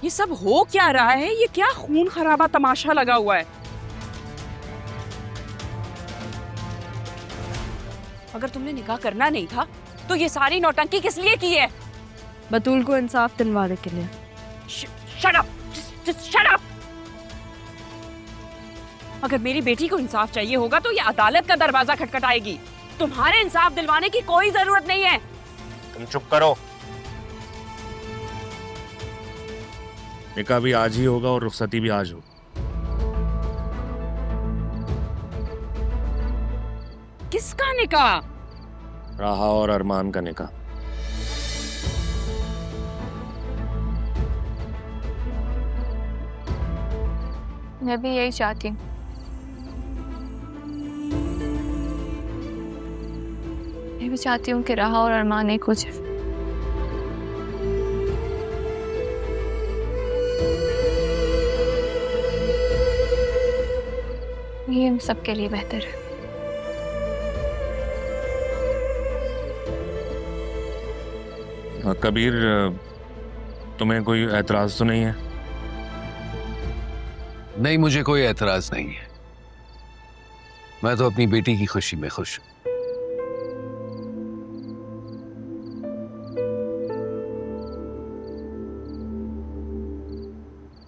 ये सब हो क्या रहा है? ये क्या खून खराबा तमाशा लगा हुआ है? अगर तुमने निकाह करना नहीं था तो ये सारी नौटंकी किस लिए की है? बतूल को इंसाफ दिलवाने के लिए। Shut up! Just shut up! अगर मेरी बेटी को इंसाफ चाहिए होगा तो ये अदालत का दरवाजा खटखटाएगी। तुम्हारे इंसाफ दिलवाने की कोई जरूरत नहीं है। तुम चुप करो। निकाह भी आज ही होगा और रुखसती भी आज हो। किसका निकाह? राहा और अरमान का निकाह। मैं भी यही चाहती हूँ। मैं भी चाहती हूँ कि राहा और अरमान एक हो जाए। ये हम सबके लिए बेहतर है। कबीर, तुम्हें कोई एतराज तो नहीं है? नहीं, मुझे कोई एतराज नहीं है। मैं तो अपनी बेटी की खुशी में खुश हूं।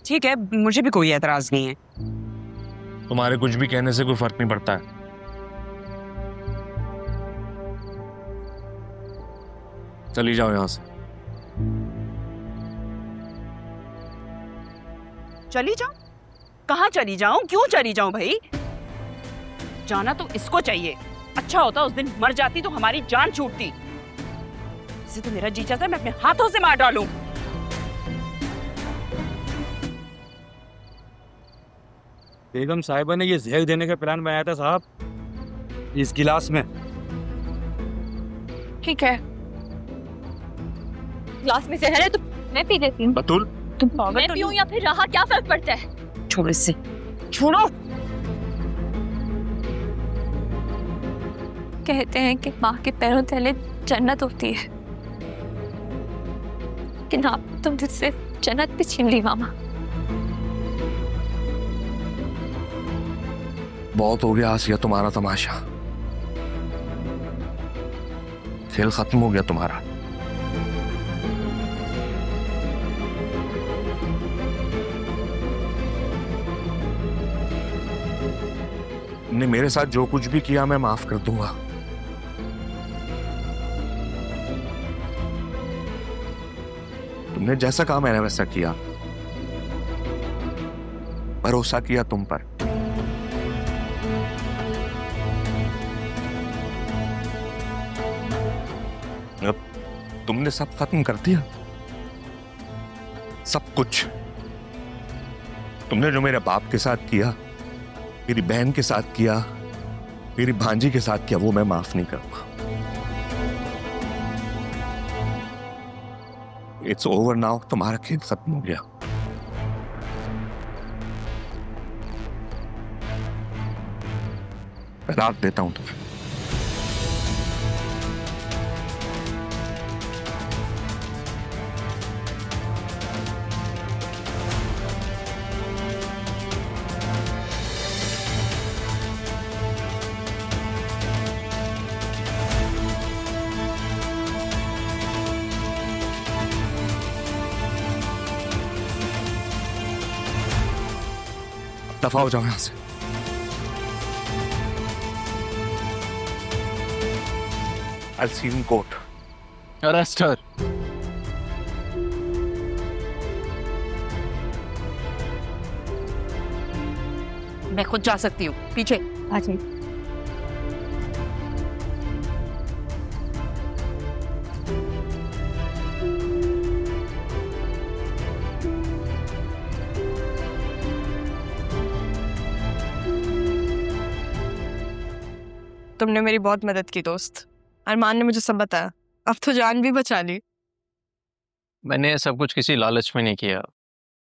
ठीक है, मुझे भी कोई एतराज नहीं है। तुम्हारे कुछ भी कहने से कोई फर्क नहीं पड़ता है। चली जाओ यहां से। चली जाऊं? कहाँ चली जाऊं? क्यों चली जाऊं भाई? जाना तो इसको चाहिए। अच्छा होता उस दिन मर जाती तो हमारी जान छूटती। इसे तो मेरा जी चाहता है मैं अपने हाथों से मार डालूं। बेगम साहिबा ने ये जहर देने का प्लान बनाया था साहब, इस गिलास में। ठीक है, गिलास में जहर है तो मैं पी लेती हूँ। बतूल, तुम पागल मैं तो पीऊँ नहीं? या फिर राहा, क्या फर्क पड़ता है? छोड़ो इससे, छोड़ो। कहते हैं कि माँ के पैरों तले जन्नत होती है, लेकिन आप तुम मुझसे जन्नत भी छीन ली मामा। बहुत हो गया आसिया तुम्हारा तमाशा। खेल खत्म हो गया तुम्हारा। तुमने मेरे साथ जो कुछ भी किया मैं माफ कर दूंगा। तुमने जैसा कहा मैंने वैसा किया। भरोसा किया तुम पर। अब तुमने सब खत्म कर दिया, सब कुछ। तुमने जो मेरे बाप के साथ किया, मेरी बहन के साथ किया, मेरी भांजी के साथ किया, वो मैं माफ नहीं करूंगा। It's over now. तुम्हारा खेल खत्म हो गया। मैं रात देता हूं तुम्हें। दफा हो जाओ यहां से। I'll see you in court. Arrest her. मैं खुद जा सकती हूँ। पीछे आ जाइए। तुमने मेरी बहुत मदद की दोस्त। अरमान ने मुझे सब बताया, अब तो जान भी बचा ली। मैंने ये सब कुछ किसी लालच में नहीं किया।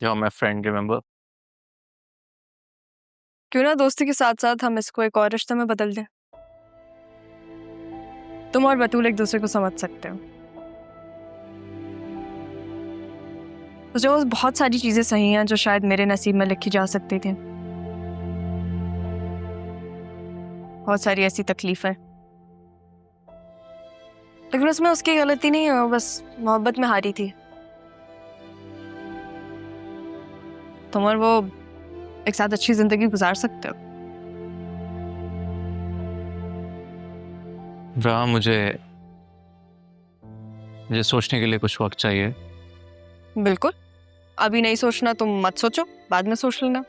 जो माय फ्रेंड, रिमेंबर? क्यों ना दोस्ती के साथ साथ हम इसको एक और रिश्ते में बदल दें। तुम और बतूल एक दूसरे को समझ सकते हो। मुझे वो बहुत सारी चीज़ें सही हैं जो शायद मेरे नसीब में लिखी जा सकती थी। बहुत सारी ऐसी तकलीफें, लेकिन उसमें उसकी गलती नहीं है, वो बस मोहब्बत में हारी थी। तुम और वो एक साथ अच्छी जिंदगी गुजार सकते हो। राह, मुझे सोचने के लिए कुछ वक्त चाहिए। बिल्कुल, अभी नहीं सोचना तुम मत सोचो, बाद में सोच लेना।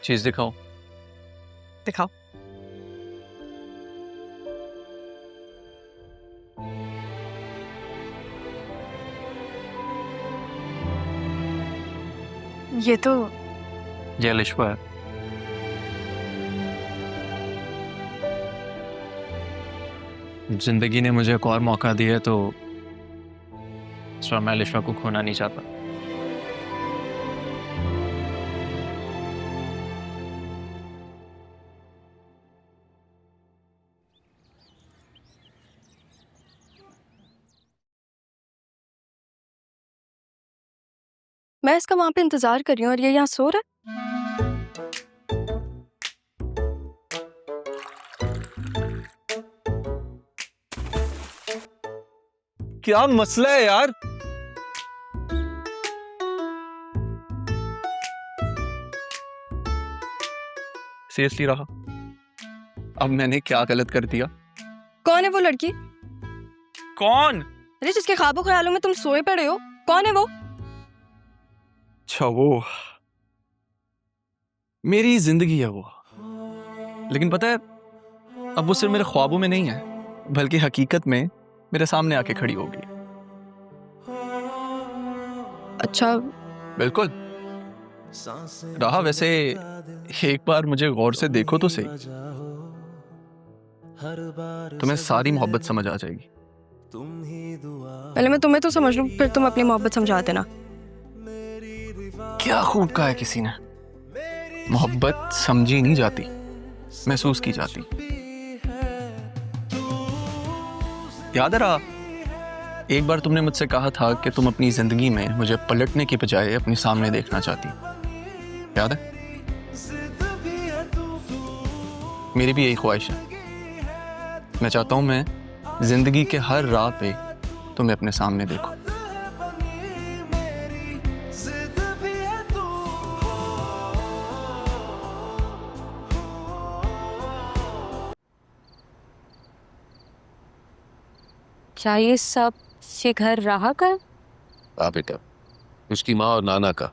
चीज दिखाओ। दिखाओ। ये तो ये लिश्वा है। जिंदगी ने मुझे एक और मौका दिया है, तो इस बार मैं लिश्वा को खोना नहीं चाहता। मैं इसका वहां पे इंतजार कर रही हूँ और ये यहाँ सो रहा है। क्या मसला है यार? सीरियसली रहा, अब मैंने क्या गलत कर दिया? कौन है वो लड़की? कौन? अरे जिसके ख्वाबों ख्यालों में तुम सोए पड़े हो, कौन है वो? अच्छा, वो मेरी जिंदगी है वो। लेकिन पता है, अब वो सिर्फ मेरे ख्वाबों में नहीं है, बल्कि हकीकत में मेरे सामने आके खड़ी होगी। अच्छा, बिल्कुल रहा। वैसे एक बार मुझे गौर से देखो तो सही, तुम्हें सारी मोहब्बत समझ आ जाएगी। पहले मैं तुम्हें तो समझ लूं, फिर तुम अपनी मोहब्बत समझा देना। क्या खूब कहा है किसी ने, मोहब्बत समझी नहीं जाती, महसूस की जाती। याद है रहा, एक बार तुमने मुझसे कहा था कि तुम अपनी जिंदगी में मुझे पलटने की बजाय अपने सामने देखना चाहती। याद है? मेरी भी यही ख्वाहिश है। मैं चाहता हूं मैं जिंदगी के हर राह पे तुम्हें अपने सामने देखूं। क्या ये सब ये घर राहा का? हाँ बेटा, उसकी माँ और नाना का।